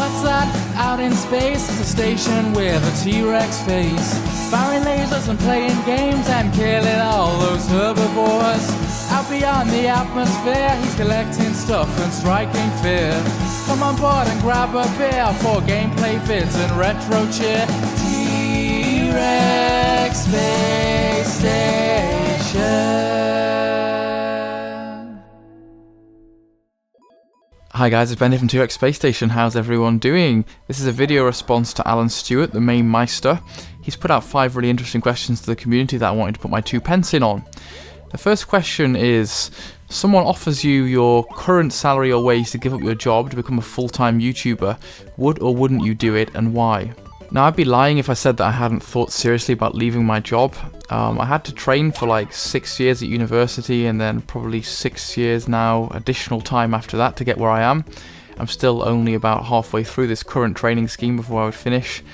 what's that? Out in space is a station with a T-Rex face, firing lasers and playing games and killing all those herbivores. Out beyond the atmosphere, he's collecting stuff and striking fear. Come on board and grab a beer for gameplay vids and retro cheer. T-Rex Space Station. Hi guys, it's Ben here from T-Rex Space Station. How's everyone doing? This is a video response to Alan Stewart, the Mamemeister. He's put out 5 really interesting questions to the community that I wanted to put my 2 pence in on. The first question is, someone offers you your current salary or ways to give up your job to become a full-time YouTuber. Would or wouldn't you do it, and why? Now, I'd be lying if I said that I hadn't thought seriously about leaving my job. I had to train for like 6 years at university, and then probably 6 years now additional time after that to get where I am. I'm still only about halfway through this current training scheme before I would finish,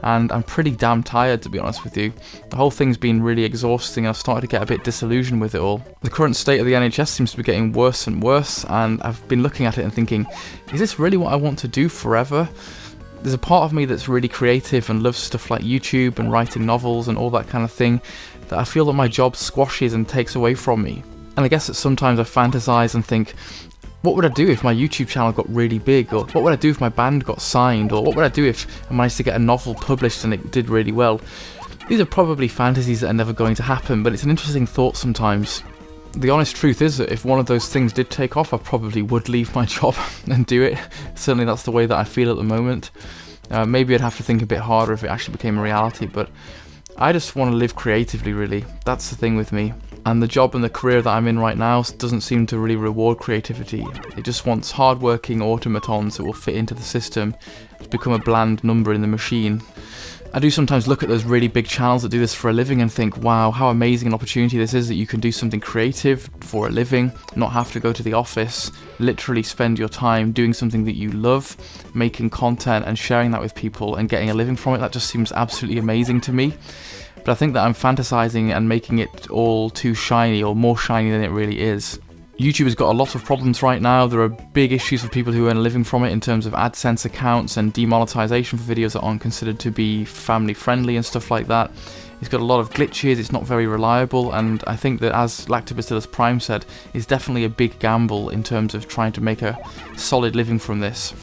and I'm pretty damn tired, to be honest with you. The whole thing's been really exhausting, and I've started to get a bit disillusioned with it all. The current state of the NHS seems to be getting worse and worse, and I've been looking at it and thinking, is this really what I want to do forever? There's a part of me that's really creative and loves stuff like YouTube and writing novels and all that kind of thing that I feel that my job squashes and takes away from me. And I guess that sometimes I fantasize and think, what would I do if my YouTube channel got really big? Or what would I do if my band got signed? Or what would I do if I managed to get a novel published and it did really well? These are probably fantasies that are never going to happen, but it's an interesting thought sometimes. The honest truth is that if one of those things did take off, I probably would leave my job and do it. Certainly that's the way that I feel at the moment. Maybe I'd have to think a bit harder if it actually became a reality, but I just want to live creatively, really. That's the thing with me. And the job and the career that I'm in right now doesn't seem to really reward creativity. It just wants hard-working automatons that will fit into the system to become a bland number in the machine. I do sometimes look at those really big channels that do this for a living and think, wow, how amazing an opportunity this is that you can do something creative for a living, not have to go to the office, literally spend your time doing something that you love, making content and sharing that with people and getting a living from it. That just seems absolutely amazing to me. But I think that I'm fantasizing and making it all too shiny, or more shiny than it really is. YouTube has got a lot of problems right now. There are big issues for people who earn a living from it in terms of AdSense accounts and demonetization for videos that aren't considered to be family friendly and stuff like that. It's got a lot of glitches, it's not very reliable, and I think that, as Lactobacillus Prime said, it's definitely a big gamble in terms of trying to make a solid living from this.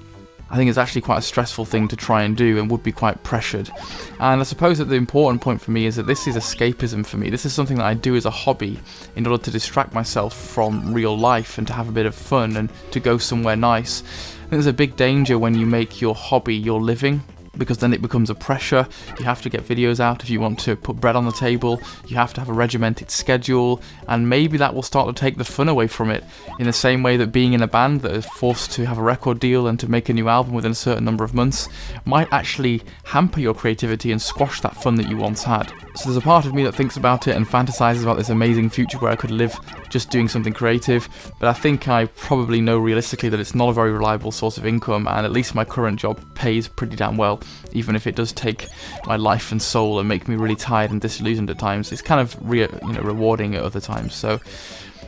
I think it's actually quite a stressful thing to try and do and would be quite pressured. And I suppose that the important point for me is that this is escapism for me. This is something that I do as a hobby in order to distract myself from real life and to have a bit of fun and to go somewhere nice. I think there's a big danger when you make your hobby your living, because then it becomes a pressure. You have to get videos out if you want to put bread on the table, you have to have a regimented schedule, and maybe that will start to take the fun away from it, in the same way that being in a band that is forced to have a record deal and to make a new album within a certain number of months might actually hamper your creativity and squash that fun that you once had. So there's a part of me that thinks about it and fantasizes about this amazing future where I could live just doing something creative, but I think I probably know realistically that it's not a very reliable source of income, and at least my current job pays pretty damn well, even if it does take my life and soul and make me really tired and disillusioned at times. It's kind of rewarding at other times. So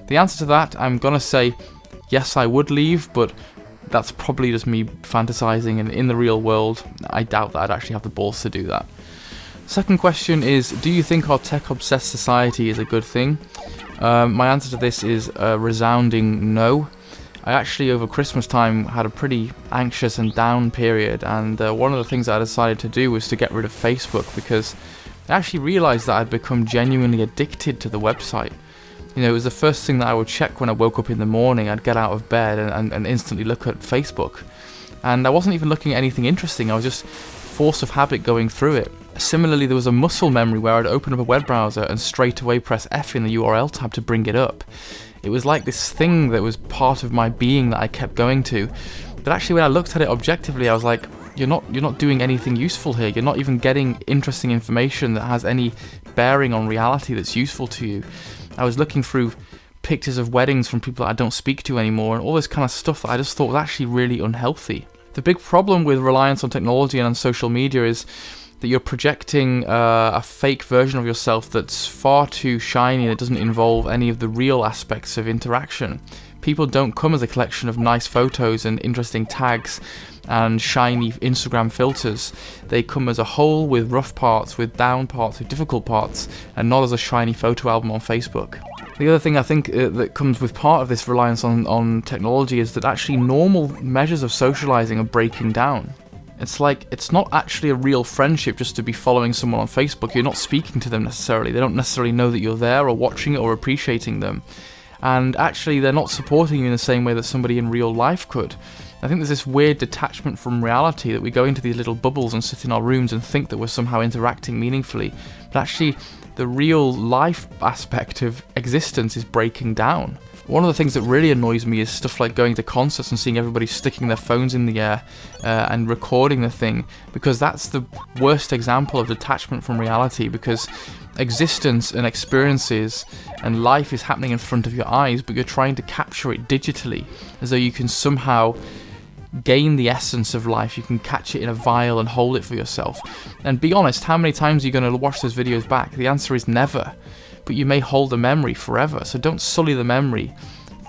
the answer to that, I'm gonna say yes, I would leave, but that's probably just me fantasizing, and in the real world I doubt that I'd actually have the balls to do that. Second question is, do you think our tech-obsessed society is a good thing? My answer to this is a resounding no. I actually, over Christmas time, had a pretty anxious and down period, and one of the things I decided to do was to get rid of Facebook, because I actually realised that I'd become genuinely addicted to the website. You know, it was the first thing that I would check when I woke up in the morning. I'd get out of bed and instantly look at Facebook. And I wasn't even looking at anything interesting, I was just force of habit going through it. Similarly, there was a muscle memory where I'd open up a web browser and straight away press F in the URL tab to bring it up. It was like this thing that was part of my being that I kept going to. But actually, when I looked at it objectively, I was like, you're not doing anything useful here. You're not even getting interesting information that has any bearing on reality that's useful to you. I was looking through pictures of weddings from people that I don't speak to anymore, and all this kind of stuff that I just thought was actually really unhealthy. The big problem with reliance on technology and on social media is that you're projecting a fake version of yourself that's far too shiny and it doesn't involve any of the real aspects of interaction. People don't come as a collection of nice photos and interesting tags and shiny Instagram filters. They come as a whole, with rough parts, with down parts, with difficult parts, and not as a shiny photo album on Facebook. The other thing I think that comes with part of this reliance on technology is that actually normal measures of socializing are breaking down. It's like, it's not actually a real friendship just to be following someone on Facebook. You're not speaking to them necessarily. They don't necessarily know that you're there or watching it or appreciating them. And actually they're not supporting you in the same way that somebody in real life could. I think there's this weird detachment from reality, that we go into these little bubbles and sit in our rooms and think that we're somehow interacting meaningfully. But actually, the real life aspect of existence is breaking down. One of the things that really annoys me is stuff like going to concerts and seeing everybody sticking their phones in the air and recording the thing, because that's the worst example of detachment from reality, because existence and experiences and life is happening in front of your eyes, but you're trying to capture it digitally as though you can somehow gain the essence of life. You can catch it in a vial and hold it for yourself. And be honest, how many times are you going to watch those videos back? The answer is never. But you may hold the memory forever, so don't sully the memory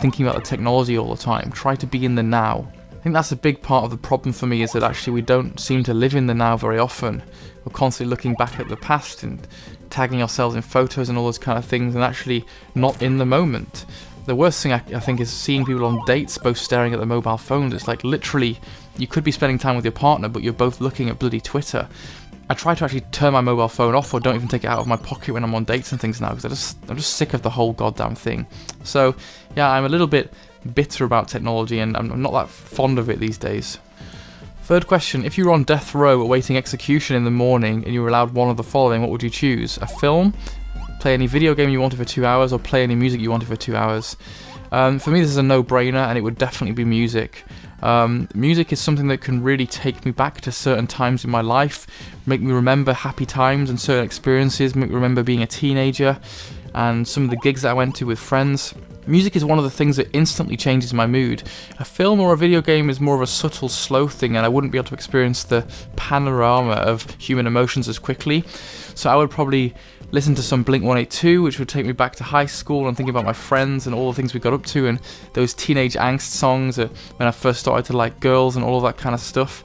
thinking about the technology all the time. Try to be in the now. I think that's a big part of the problem for me, is that actually we don't seem to live in the now very often. We're constantly looking back at the past and tagging ourselves in photos and all those kind of things, and actually not in the moment. The worst thing I think is seeing people on dates both staring at their mobile phones. It's like, literally, you could be spending time with your partner, but you're both looking at bloody Twitter. I try to actually turn my mobile phone off, or don't even take it out of my pocket when I'm on dates and things now, because I'm just sick of the whole goddamn thing. So yeah, I'm a little bit bitter about technology, and I'm not that fond of it these days. Third question: if you were on death row awaiting execution in the morning and you were allowed one of the following, what would you choose? A film, play any video game you wanted for 2 hours, or play any music you wanted for 2 hours? For me, this is a no-brainer, and it would definitely be music. Music is something that can really take me back to certain times in my life, make me remember happy times and certain experiences, make me remember being a teenager and some of the gigs that I went to with friends. Music is one of the things that instantly changes my mood. A film or a video game is more of a subtle, slow thing, and I wouldn't be able to experience the panorama of human emotions as quickly. So I would probably listen to some Blink-182, which would take me back to high school and thinking about my friends and all the things we got up to, and those teenage angst songs when I first started to like girls and all of that kind of stuff.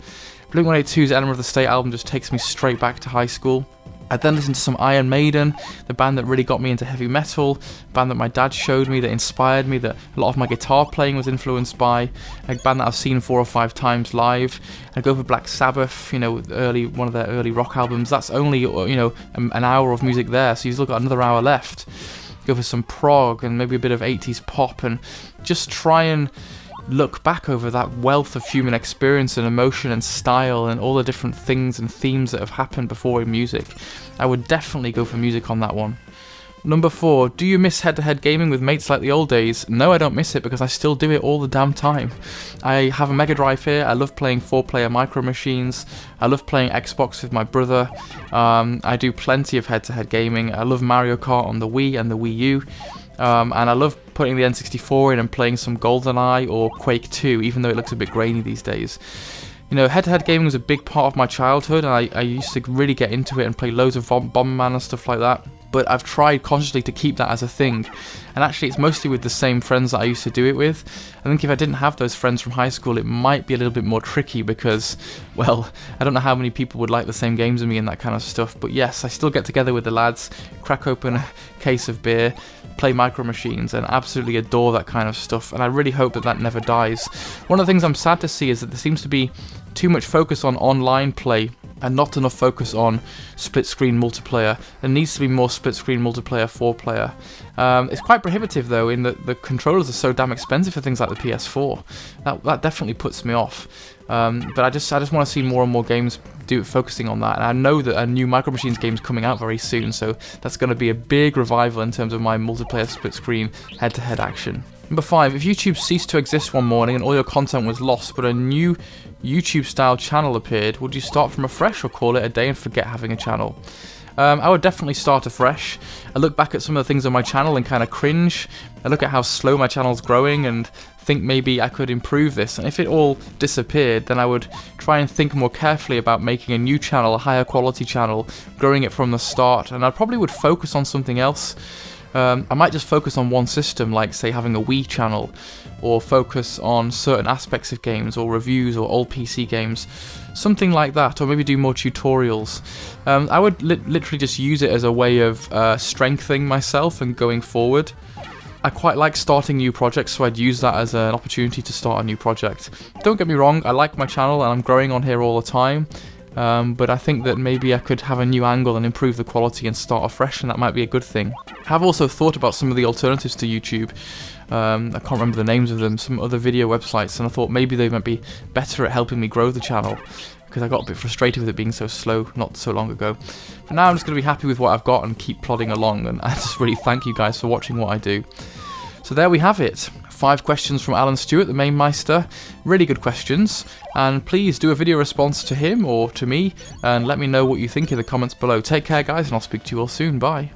Blink-182's Enema of the State album just takes me straight back to high school. I'd then listen to some Iron Maiden, the band that really got me into heavy metal, a band that my dad showed me, that inspired me, that a lot of my guitar playing was influenced by, a band that I've seen 4 or 5 times live. I'd go for Black Sabbath, one of their early rock albums. That's only, an hour of music there, so you've still got another hour left. Go for some prog and maybe a bit of 80s pop, and just try and look back over that wealth of human experience and emotion and style and all the different things and themes that have happened before in music. I would definitely go for music on that one. Number 4, do you miss head-to-head gaming with mates like the old days? No, I don't miss it, because I still do it all the damn time. I have a Mega Drive here. I love playing 4-player micro machines. I love playing Xbox with my brother. I do plenty of head-to-head gaming. I love Mario Kart on the Wii and the Wii U. And I love putting the N64 in and playing some GoldenEye or Quake 2, even though it looks a bit grainy these days. Head-to-head gaming was a big part of my childhood, and I used to really get into it and play loads of Bomberman and stuff like that. But I've tried consciously to keep that as a thing. And actually, it's mostly with the same friends that I used to do it with. I think if I didn't have those friends from high school, it might be a little bit more tricky because, well, I don't know how many people would like the same games as me and that kind of stuff. But yes, I still get together with the lads, crack open a case of beer, play micro machines, and absolutely adore that kind of stuff. And I really hope that that never dies. One of the things I'm sad to see is that there seems to be too much focus on online play and not enough focus on split-screen multiplayer. There needs to be more split-screen multiplayer 4-player. It's quite prohibitive though, in that the controllers are so damn expensive for things like the PS4. That definitely puts me off. But I just want to see more and more games focusing on that. And I know that a new Micro Machines game is coming out very soon, so that's going to be a big revival in terms of my multiplayer split-screen head-to-head action. Number 5, if YouTube ceased to exist one morning and all your content was lost, but a new YouTube-style channel appeared, would you start from afresh or call it a day and forget having a channel? I would definitely start afresh. I look back at some of the things on my channel and kind of cringe. I look at how slow my channel's growing and think maybe I could improve this. And if it all disappeared, then I would try and think more carefully about making a new channel, a higher quality channel, growing it from the start. And I probably would focus on something else. I might just focus on one system, like say having a Wii channel, or focus on certain aspects of games, or reviews, or old PC games, something like that, or maybe do more tutorials. I would literally just use it as a way of strengthening myself and going forward. I quite like starting new projects, so I'd use that as an opportunity to start a new project. Don't get me wrong, I like my channel and I'm growing on here all the time, but I think that maybe I could have a new angle and improve the quality and start afresh, and that might be a good thing. I've also thought about some of the alternatives to YouTube. I can't remember the names of them, some other video websites, and I thought maybe they might be better at helping me grow the channel, because I got a bit frustrated with it being so slow not so long ago. But now I'm just going to be happy with what I've got and keep plodding along, and I just really thank you guys for watching what I do. So there we have it. 5 questions from Alan Stewart, the Mamemeister. Really good questions, and please do a video response to him or to me, and let me know what you think in the comments below. Take care guys, and I'll speak to you all soon. Bye.